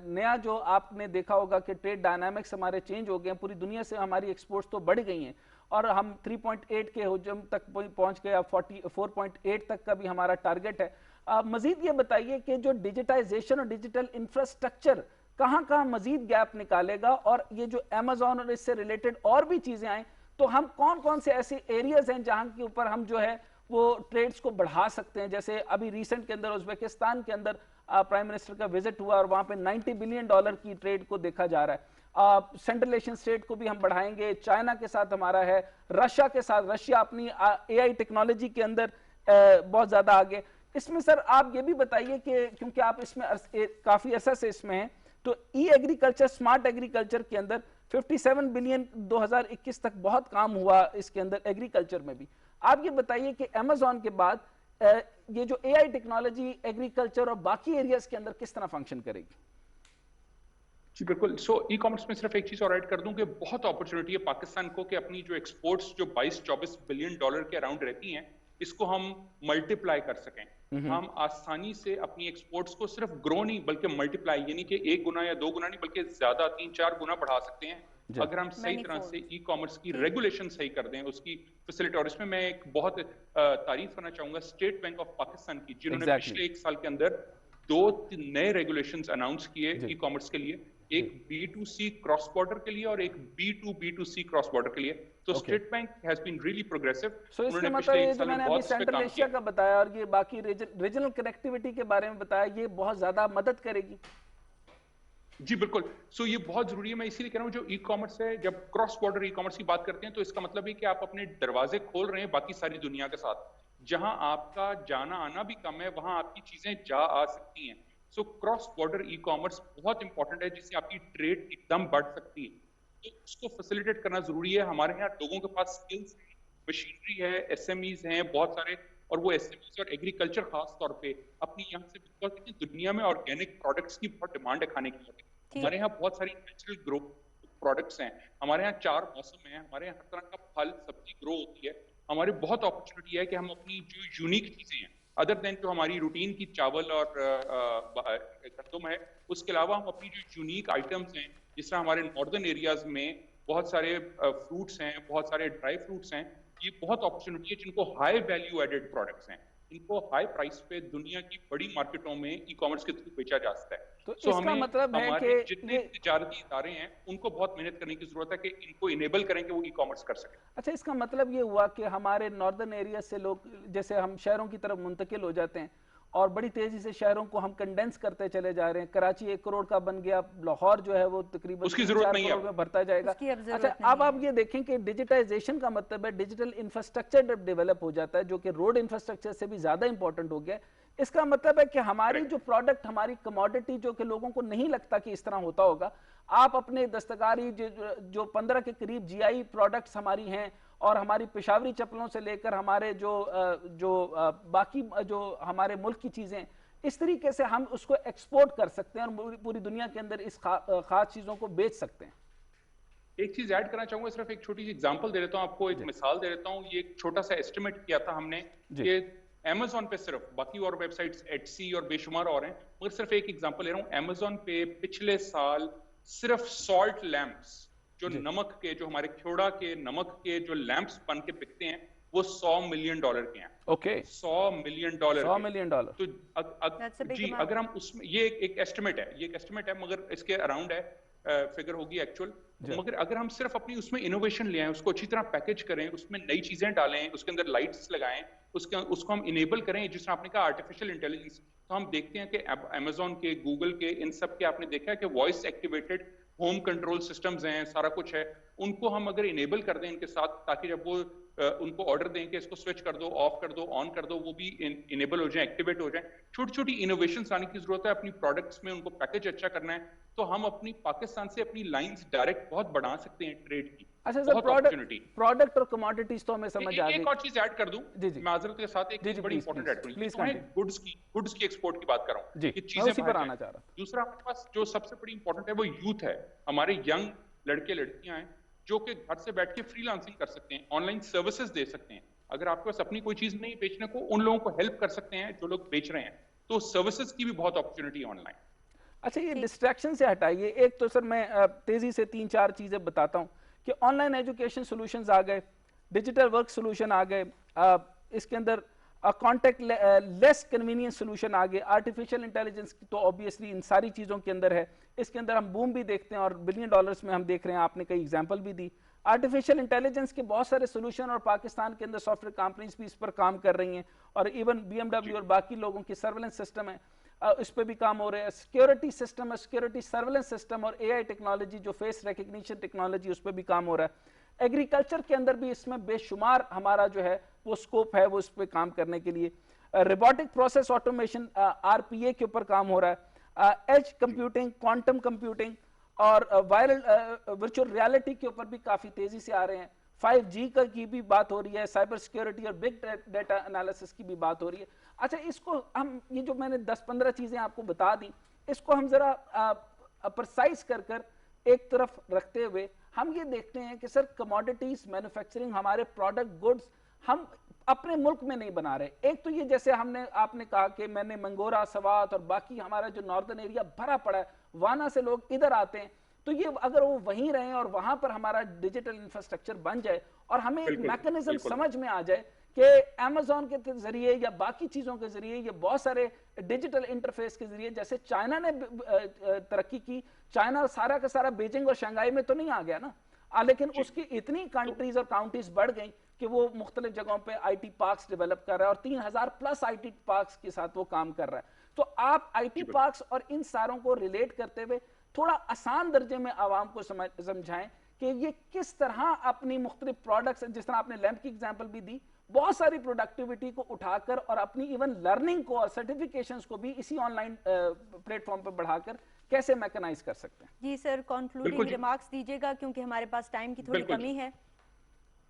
نیا جو آپ نے دیکھا ہوگا کہ ٹریڈ ڈائنامکس ہمارے چینج ہو گئے ہیں, پوری دنیا سے ہماری ایکسپورٹس تو بڑھ گئی ہیں اور ہم 3.8 کے حجم تک پہنچ گئے, 4.8 تک کا بھی ہمارا ٹارگٹ ہے. مزید یہ بتائیے کہ جو ڈیجیٹائزیشن اور ڈیجیٹل انفراسٹرکچر کہاں کہاں مزید گیپ نکالے گا, اور یہ جو Amazon اور اس سے ریلیٹڈ اور بھی چیزیں آئیں تو ہم کون کون سے ایسے ایریاز ہیں جہاں کے اوپر ہم جو ہے وہ ٹریڈز کو بڑھا سکتے ہیں. جیسے ابھی ریسنٹ کے اندر ازبیکستان کے اندر پرائم منسٹر کا وزٹ ہوا اور وہاں پہ $90 بلین کی ٹریڈ کو دیکھا جا رہا ہے. سینٹرل ایشین اسٹیٹ کو بھی ہم بڑھائیں گے, چائنا کے ساتھ ہمارا ہے, رشیا کے ساتھ, رشیا اپنی AI ٹیکنالوجی کے اندر بہت زیادہ آگے. اس میں سر آپ یہ بھی بتائیے کہ کیونکہ آپ اس میں کافی عرصہ سے اس میں ہیں, تو ای ایگریکلچر, اسمارٹ ایگریکلچر کے اندر 57 بلین 2021 تک بہت کام ہوا اس کے اندر ایگریکلچر میں بھی. آپ یہ بتائیے کہ Amazon کے بعد یہ جو AI ٹیکنالوجی ایگریکلچر اور باقی ایریاز کے اندر کس طرح فنکشن کرے گی.
جی بالکل. سو ای کامرس میں صرف ایک چیز اور ایڈ کر دوں کہ بہت اپرچونٹی ہے پاکستان کو کہ اپنی جو ایکسپورٹس جو 22-24 بلین ڈالر کے اراؤنڈ رہتی ہیں اس کو ہم ملٹیپلائی کر سکیں. ہم آسانی سے اپنی ایکسپورٹس کو صرف گرو نہیں بلکہ ملٹیپلائی, یعنی کہ 1 گنا یا 2 گنا نہیں بلکہ زیادہ 3-4 گنا بڑھا سکتے ہیں اگر ہم صحیح طرح سے ای کامرس کی ریگولیشن صحیح کر دیں, اس کی فیسلٹی. اور اس میں ایک بہت تعریف کرنا چاہوں گا اسٹیٹ بینک آف پاکستان کی, جنہوں نے پچھلے 1 سال کے اندر 2 نئے ریگولیشنز اناؤنس کیے ای کامرس کے لیے, ایک B2C کراس بارڈر کے لیے اور ایک B2B2C کراس بارڈر کے لیے. تو State Bank has been really progressive.
So اس کا مطلب یہ جو میں نے ابھی سینٹرل ایشیا کا بتایا اور یہ باقی ریجنل کنیکٹیوٹی کے بارے میں بتایا, یہ بہت زیادہ مدد کرے گی.
جی بالکل. سو یہ بہت ضروری ہے, میں اسی لیے کہہ رہا ہوں جو ای کامرس ہے, جب کراس بارڈر ای کامرس کی بات کرتے ہیں تو اس کا مطلب ہے کہ آپ اپنے دروازے کھول رہے ہیں باقی ساری دنیا کے ساتھ. جہاں آپ کا جانا آنا بھی کم ہے وہاں آپ کی چیزیں جا آ سکتی ہیں. سو کراس بارڈر ای کامرس بہت امپورٹنٹ ہے جس سے آپ کی ٹریڈ ایک دم بڑھ سکتی ہے. تو اس کو فیسیلیٹیٹ کرنا ضروری ہے. ہمارے یہاں لوگوں کے پاس اسکلس ہیں, مشینری ہے, SMEs ہیں بہت سارے, اور وہ SMEs اور ایگریکلچر خاص طور پہ اپنی یہاں سے دنیا میں آرگینک پروڈکٹس کی بہت ڈیمانڈ ہے کھانے کی. ہمارے یہاں بہت ساری نیچرل گرو پروڈکٹس ہیں, ہمارے یہاں 4 موسم ہیں, ہمارے یہاں ہر طرح کا پھل سبزی گرو ہوتی ہے. ہمارے بہت اپرچونٹی ہے کہ ہم اپنی جو یونیک چیزیں ہیں ادر دین جو ہماری روٹین کی چاول اور گندم ہے, اس کے علاوہ ہم اپنی جو یونیک آئٹمس ہیں, جس طرح ہمارے ناردرن ایریاز میں بہت سارے فروٹس ہیں, بہت سارے ڈرائی فروٹس ہیں, یہ بہت اپرچونٹی ہے جن کو ہائی ویلیو ایڈڈ پروڈکٹس ہیں, ان کو ہائی پرائس پہ دنیا کی بڑی مارکیٹوں میں ای کامرس کے تھرو بیچا جا سکتا ہے.
تو اس کا مطلب ہے کہ
جتنے تجارتی ادارے ہیں ان کو بہت محنت کرنے کی ضرورت ہے کہ ان کو انیبل کریں کہ وہ ای کامرس کر سکیں.
اچھا, اس کا مطلب یہ ہوا کہ ہمارے ناردرن ایریا سے لوگ جیسے ہم شہروں کی طرف منتقل ہو جاتے ہیں اور بڑی تیزی سے شہروں کو ہم کنڈینس کرتے چلے جا رہے ہیں. کراچی 1 کروڑ کا بن گیا, لاہور جو ہے وہ تقریباً 4 کروڑ میں بھرتا جائے گا. اچھا, اب آپ یہ دیکھیں کہ ڈیجیٹائزیشن کا مطلب ہے ڈیجیٹل انفراسٹرکچر جب ڈیولپ ہو جاتا ہے, جو کہ روڈ انفراسٹرکچر سے بھی زیادہ امپورٹنٹ ہو گیا. اس کا مطلب ہے کہ ہماری جو پروڈکٹ, ہماری کموڈٹی جو کہ لوگوں کو نہیں لگتا کہ اس طرح ہوتا ہوگا, آپ اپنے دستکاری جو 15 کے قریب GI پروڈکٹس ہماری ہیں اور ہماری پشاوری چپلوں سے لے کر ہمارے جو باقی جو ہمارے ملک کی چیزیں, اس طریقے سے ہم اس کو ایکسپورٹ کر سکتے ہیں اور پوری دنیا کے اندر اس خاص چیزوں کو بیچ سکتے ہیں.
ایک چیز ایڈ کرنا چاہوں گا, صرف ایک چھوٹی سی ایگزامپل دے دیتا ہوں آپ کو, ایک مثال دے دیتا ہوں. یہ ایک چھوٹا سا ایسٹیمیٹ کیا تھا ہم نے کہ Amazon پہ صرف, باقی اور ویب سائٹس Etsy اور بے شمار اور ہیں, مگر صرف ایک ایگزامپل لے رہا ہوں. Amazon پہ پچھلے سال صرف سالٹ لیمپس, جو نمک کے, جو ہمارے کھیوڑا کے نمک کے جو لیمپس بن کے بکتے ہیں, وہ $100 ملین کے ہیں.
Okay,
$100 million.
$100 ملین.
تو جی, اگر ہم اس میں, یہ ایک ایسٹیمیٹ ہے, یہ ایک ایسٹیمیٹ ہے مگر اس کے اراؤنڈ ہے, فگر ہوگی ایکچوئل. مگر اگر ہم صرف اپنی اس میں انوویشن لے آئیں, اس کو اچھی طرح پیکج کریں, اس میں نئی چیزیں ڈالیں, اس کے اندر لائٹس لگائیں, اس کو ہم انیبل کریں, جس طرح آپ نے کہا آرٹیفیشل انٹیلیجنس, تو ہم دیکھتے ہیں کہ Amazon کے, گوگل کے, ان سب کے آپ نے دیکھا ہے کہ voice activated home control systems ہیں, سارا کچھ ہے. ان کو ہم اگر انیبل کر دیں ان کے ساتھ, تاکہ جب وہ ان کو آرڈر دیں کہ اس کو سوئچ کر دو, آف کر دو, آن کر دو, وہ بھی انیبل ہو جائیں, ایکٹیویٹ ہو جائیں. چھوٹی چھوٹی انوویشنز آنے کی ضرورت ہے اپنی پروڈکٹس میں, ان کو پیکج اچھا کرنا ہے, تو ہم اپنی پاکستان سے اپنی لائنز ڈائریکٹ بہت بڑھا سکتے ہیں ٹریڈ کی.
اچھا سر, پروڈکٹ اور کموڈیٹیز تو ہمیں سمجھ آ گئی.
ایک اور چیز ایڈ کر دوں معذرت کے ساتھ, ایک بڑی امپورٹنٹ ایڈ کروں, میں گڈس کی ایکسپورٹ کی بات کر رہا ہوں,
جی
چیزیں
اسی پر آنا چاہ رہا ہوں.
دوسرا ہمارے پاس جو سب سے بڑی امپورٹنٹ ہے وہ یوتھ ہے. ہمارے ینگ لڑکے لڑکیاں ہیں جو کہ گھر سے بیٹھ کے فری لانسنگ کر سکتے ہیں, آن لائن سروسز دے سکتے ہیں. اگر آپ کے پاس اپنی کوئی چیز نہیں بیچنے کو, ان لوگوں کو ہیلپ کر سکتے ہیں جو لوگ بیچ رہے ہیں, تو سروسز کی بھی بہت اپرچونٹی ہے آن لائن.
اچھا, یہ ڈسٹریکشن سے ہٹائیے. ایک تو سر میں تیزی سے 3-4 چیزیں بتاتا ہوں کہ آن لائن ایجوکیشن سولوشنز آ گئے, ڈیجیٹل ورک سولوشن آ گئے, اس کے اندر کانٹیکٹ لیس کنوینئنس سولوشن آ گئے, آرٹیفیشل انٹیلیجنس تو اوبیسلی ان ساری چیزوں کے اندر ہے. اس کے اندر ہم بوم بھی دیکھتے ہیں اور بلین ڈالرز میں ہم دیکھ رہے ہیں, آپ نے کئی ایگزامپل بھی دی. آرٹیفیشل انٹیلیجنس کے بہت سارے سولوشن اور پاکستان کے اندر سافٹ ویئر کمپنیز بھی اس پر کام کر رہی ہیں, اور ایون BMW اور باقی لوگوں کی سرولنس سسٹم ہے اس پہ بھی کام ہو رہا ہے. سیکیورٹی سسٹم ہے, سیکیورٹی سرولنس سسٹم اور AI ٹیکنالوجی جو فیس ریکگنیشن ٹیکنالوجی, اس پہ بھی کام ہو رہا ہے. ایگریکلچر کے اندر بھی اس میں بے شمار ہمارا جو ہے وہ سکوپ ہے وہ اس پہ کام کرنے کے لیے. روبوٹک پروسیس آٹومیشن RPA کے اوپر کام ہو رہا ہے. ایج کمپیوٹنگ, کوانٹم کمپیوٹنگ اور ورچوئل ریالٹی کے اوپر بھی کافی تیزی سے آ رہے ہیں. 5G کی بھی بات ہو رہی ہے, سائبر سیکیورٹی اور بگ ڈیٹا انالیسس کی بھی بات ہو رہی ہے. اچھا, اس کو ہم یہ جو میں نے 10-15 چیزیں آپ کو بتا دی, اس کو ہم ذرا پرسائز کر ایک طرف رکھتے ہوئے ہم یہ دیکھتے ہیں کہ سر کموڈیٹیز مینوفیکچرنگ, ہمارے پروڈکٹ گڈز ہم اپنے ملک میں نہیں بنا رہے. ایک تو یہ جیسے آپ نے کہا کہ میں نے منگورا, سوات اور باقی ہمارا جو ناردرن ایریا بھرا پڑا ہے, وانا سے لوگ ادھر آتے ہیں, تو یہ اگر وہ وہیں رہیں اور وہاں پر ہمارا ڈیجیٹل انفراسٹرکچر بن جائے اور ہمیں ایک میکنزم سمجھ میں آ جائے کہ ایمیزون کے ذریعے یا باقی چیزوں کے ذریعے یا بہت سارے ڈیجیٹل انٹرفیس کے ذریعے, جیسے چائنا نے ترقی کی, چائنا سارا کا سارا بیجنگ اور شنگھائی میں تو نہیں آ گیا نا, لیکن اس کی اتنی کنٹریز اور کاؤنٹیز بڑھ گئیں کہ وہ مختلف جگہوں پہ IT پارکس ڈیولپ کر رہا ہے, اور 3000+ IT پارکس کے ساتھ وہ کام کر رہا ہے. تو آپ IT پارکس اور ان ساروں کو ریلیٹ کرتے ہوئے تھوڑا آسان درجے میں عوام کو سمجھائیں کہ یہ کس طرح اپنی مختلف پروڈکٹس, جس طرح آپ نے لیمپ کی ایگزامپل بھی دی, بہت ساری پروڈکٹیوٹی کو اٹھا کر اور اپنی ایون لرننگ کو اور سرٹیفیکیشنز کو بھی اسی آن لائن پلیٹ فارم پہ بڑھا کر کیسے میکنائز کر سکتے ہیں.
جی سر, کنکلوڈنگ ریمارکس دیجیے گا کیونکہ ہمارے پاس ٹائم کی تھوڑی کمی ہے.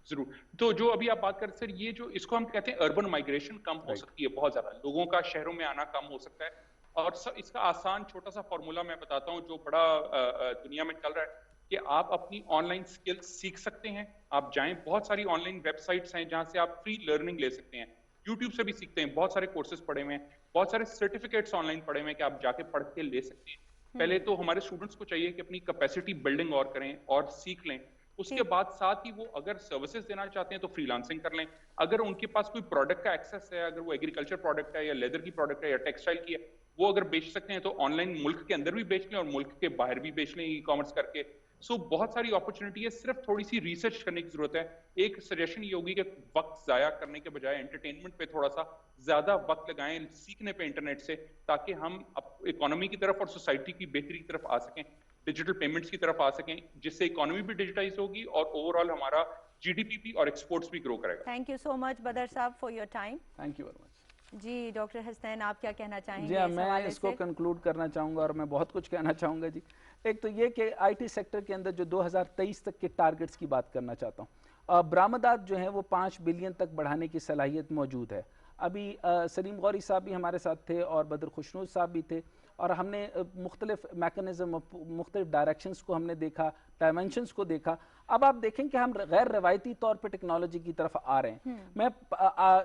ضرور. تو جو ابھی آپ بات کرتے سر, یہ جو اس کو ہم کہتے ہیں اربن مائگریشن کم ہو سکتی ہے, بہت زیادہ لوگوں کا شہروں میں آنا کم ہو سکتا ہے. اور اس کا آسان چھوٹا سا فارمولا میں بتاتا ہوں جو بڑا دنیا میں چل رہا ہے, کہ آپ اپنی آن لائن سکلز سیکھ سکتے ہیں. آپ جائیں, بہت ساری آن لائن ویب سائٹس ہیں جہاں سے آپ فری لرننگ لے سکتے ہیں, یوٹیوب سے بھی سیکھتے ہیں, بہت سارے کورسز پڑھے ہوئے ہیں, بہت سارے سرٹیفکیٹس آن لائن پڑھے ہوئے ہیں کہ آپ جا کے پڑھ کے لے سکتے ہیں. پہلے تو ہمارے اسٹوڈنٹس کو چاہیے کہ اپنی کیپیسٹی بلڈنگ اور کریں اور سیکھ لیں. اس کے بعد ساتھ ہی وہ اگر سروسز دینا چاہتے ہیں تو فری لانسنگ کر لیں. اگر ان کے پاس کوئی پروڈکٹ کا ایکسیس ہے, اگر وہ ایگریکلچر پروڈکٹ ہے یا لیدر کی پروڈکٹ ہے یا ٹیکسٹائل کی ہے, وہ اگر بیچ سکتے ہیں تو آن لائن ملک کے اندر بھی بیچ لیں اور ملک کے باہر بھی بیچ لیں ای کامرس کر کے. سو بہت ساری اپرچونیٹی ہے, صرف تھوڑی سی ریسرچ کرنے کی ضرورت ہے. ایک سجیشن یہ ہوگی کہ وقت ضائع کرنے کے بجائے انٹرٹینمنٹ پہ تھوڑا سا زیادہ وقت لگائیں, سیکھنے پہ انٹرنیٹ سے, تاکہ ہم اکانومی کی طرف اور سوسائٹی کی بہتری کی طرف آ سکیں, ڈیجیٹل پیمنٹس کی طرف آ سکیں, جس سے اکانومی بھی ڈیجیٹائز ہوگی اور اوور آل ہمارا GDP بھی اور ایکسپورٹس بھی گرو کرے گا.
Thank you so much Badar sahab for your time.
Thank you very much.
جی ڈاکٹر حسنین, آپ کیا کہنا چاہیں
جی
گے؟
میں اس کو کنکلوڈ کرنا چاہوں گا, اور میں بہت کچھ کہنا چاہوں گا. جی ایک تو یہ کہ IT سیکٹر کے اندر جو 2023 تک کے ٹارگٹس کی بات کرنا چاہتا ہوں. برآمدات جو ہیں وہ 5 بلین تک بڑھانے کی صلاحیت موجود ہے. ابھی سلیم غوری صاحب بھی ہمارے ساتھ تھے اور بدر خوشنود صاحب بھی تھے, اور ہم نے مختلف میکنزم, مختلف ڈائریکشنز کو ہم نے دیکھا, ڈائمنشنز کو دیکھا. اب آپ دیکھیں کہ ہم غیر روایتی طور پہ ٹیکنالوجی کی طرف آ رہے ہیں. میں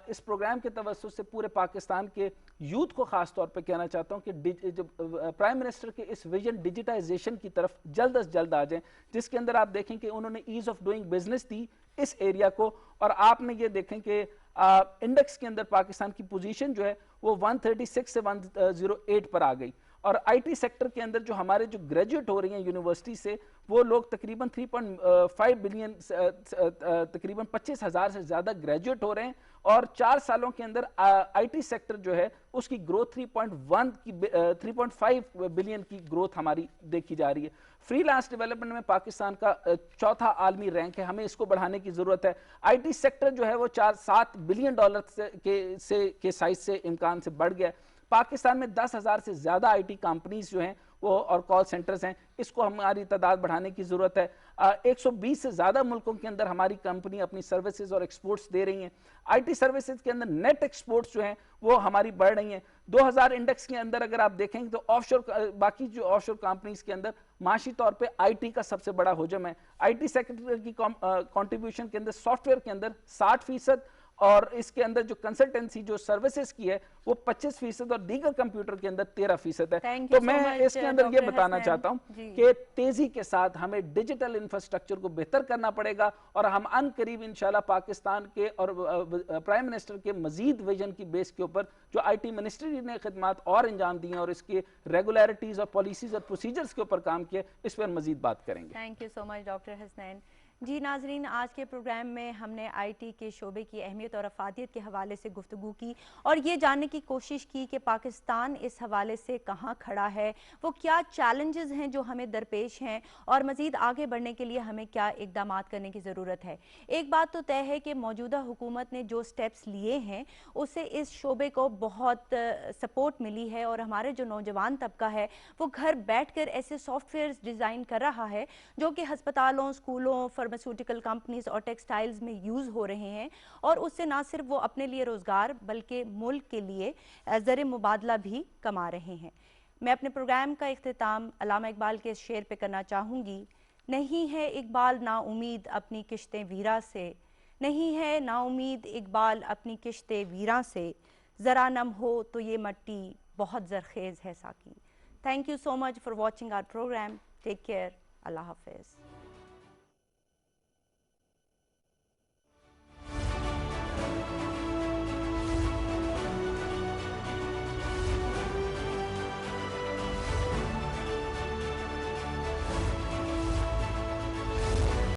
اس پروگرام کے توسط سے پورے پاکستان کے یوتھ کو خاص طور پہ کہنا چاہتا ہوں کہ جو پرائم منسٹر کے اس ویژن ڈیجیٹائزیشن کی طرف جلد از جلد آ جائیں, جس کے اندر آپ دیکھیں کہ انہوں نے ease of doing business the اس ایریا کو, اور آپ نے یہ دیکھیں کہ انڈیکس کے اندر پاکستان کی پوزیشن جو ہے وہ 136 سے 108 پر آ گئی. اور آئی ٹی سیکٹر کے اندر جو ہمارے جو گریجویٹ ہو رہی ہیں یونیورسٹی سے وہ لوگ تقریباً 3.5 بلین تقریباً 25,000 سے زیادہ گریجویٹ ہو رہے ہیں، اور 4 سالوں کے اندر آئی ٹی سیکٹر جو ہے اس کی گروتھ 3.5 بلین کی گروتھ ہماری دیکھی جا رہی ہے۔ فری لانس ڈیولپمنٹ میں پاکستان کا چوتھا عالمی رینک ہے، ہمیں اس کو بڑھانے کی ضرورت ہے۔ آئی ٹی سیکٹر جو ہے وہ 7 بلین ڈالر کے سائز سے امکان سے بڑھ گیا۔ پاکستان میں 10,000 سے زیادہ آئی ٹی کمپنیز جو ہیں وہ اور کال سینٹرز ہیں، اس کو ہماری تعداد بڑھانے کی ضرورت ہے۔ 120 سے زیادہ ملکوں کے اندر ہماری کمپنی اپنی سروسز اور ایکسپورٹس دے رہی ہیں۔ آئی ٹی سروسز کے اندر نیٹ ایکسپورٹس جو ہیں وہ ہماری بڑھ رہی ہیں۔ 2000 انڈیکس کے اندر اگر آپ دیکھیں تو آف شور باقی جو آف شور کمپنیز کے اندر معاشی طور پہ آئی ٹی کا سب سے بڑا حجم ہے۔ آئی ٹی سیکٹر کی کنٹریبیوشن کے اندر سافٹ ویئر کے اندر 60%، اور اس کے اندر جو کنسلٹنسی جو سروسز کی ہے وہ 25%، اور دیگر کمپیوٹر کے اندر 13% ہے۔ تو میں اس کے اندر یہ بتانا چاہتا ہوں کہ تیزی کے ساتھ ہمیں ڈیجیٹل انفراسٹرکچر کو بہتر کرنا پڑے گا، اور ہم ان قریب انشاءاللہ پاکستان کے اور پرائم منسٹر کے مزید ویژن کی بیس کے اوپر جو آئی ٹی منسٹری نے خدمات اور انجام دی ہیں اور اس کے ریگولیرٹیز اور پالیسیز اور پروسیجرز کے اوپر کام کیا، اس پر مزید بات کریں گے۔
Thank you so much doctor Hasnain ji. ناظرین، آج کے پروگرام میں ہم نے آئی ٹی کے شعبے کی اہمیت اور افادیت کے حوالے سے گفتگو کی، اور یہ جاننے کی کوشش کی کہ پاکستان اس حوالے سے کہاں کھڑا ہے، وہ کیا چیلنجز ہیں جو ہمیں درپیش ہیں، اور مزید آگے بڑھنے کے لیے ہمیں کیا اقدامات کرنے کی ضرورت ہے۔ ایک بات تو طے ہے کہ موجودہ حکومت نے جو سٹیپس لیے ہیں اس سے اس شعبے کو بہت سپورٹ ملی ہے، اور ہمارے جو نوجوان طبقہ ہے وہ گھر بیٹھ کر ایسے سافٹ ویئرز ڈیزائن کر رہا ہے جو کہ ہسپتالوں، اسکولوں، فارماسیوٹیکل کمپنیز اور ٹیکسٹائلز میں یوز ہو رہے ہیں، اور اس سے نہ صرف وہ اپنے لیے روزگار بلکہ ملک کے لیے زر مبادلہ بھی کما رہے ہیں۔ میں اپنے پروگرام کا اختتام علامہ اقبال کے اس شعر پہ کرنا چاہوں گی: نہیں ہے اقبال نا امید اپنی کشتیں ویراں سے، نہیں ہے نا امید اقبال اپنی کشتیں ویراں سے، ذرا نم ہو تو یہ مٹی بہت زرخیز ہے ساقی۔ Thank you so much for watching our program. Take care. اللہ حافظ۔